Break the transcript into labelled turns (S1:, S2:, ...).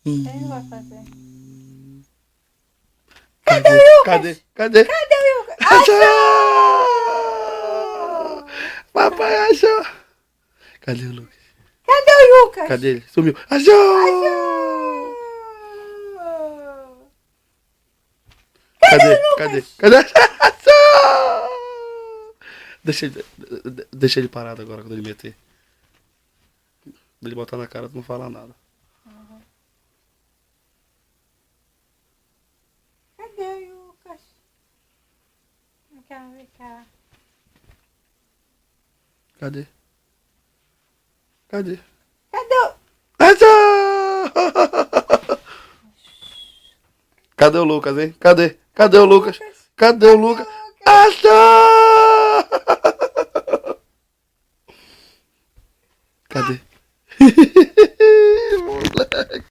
S1: Ele vai fazer.
S2: Cadê? Cadê? Cadê?
S1: Cadê o Lucas?
S2: Achou! Papai achou! Cadê o Lucas?
S1: Cadê o Lucas?
S2: Cadê ele? Sumiu. Achou!
S1: Achou!
S2: Cadê?
S1: o
S2: Cadê?
S1: Lucas?
S2: Cadê? Achou! Deixa ele parado agora quando ele meter. Ele botar na cara, tu não fala nada.
S1: Cadê o Lucas? Não quero ver, cara.
S2: Cadê? Cadê?
S1: Cadê o...
S2: Achou! Cadê o Lucas, hein? Cadê? Cadê o Lucas? Cadê o Lucas? Achou! Cadê? Moleque.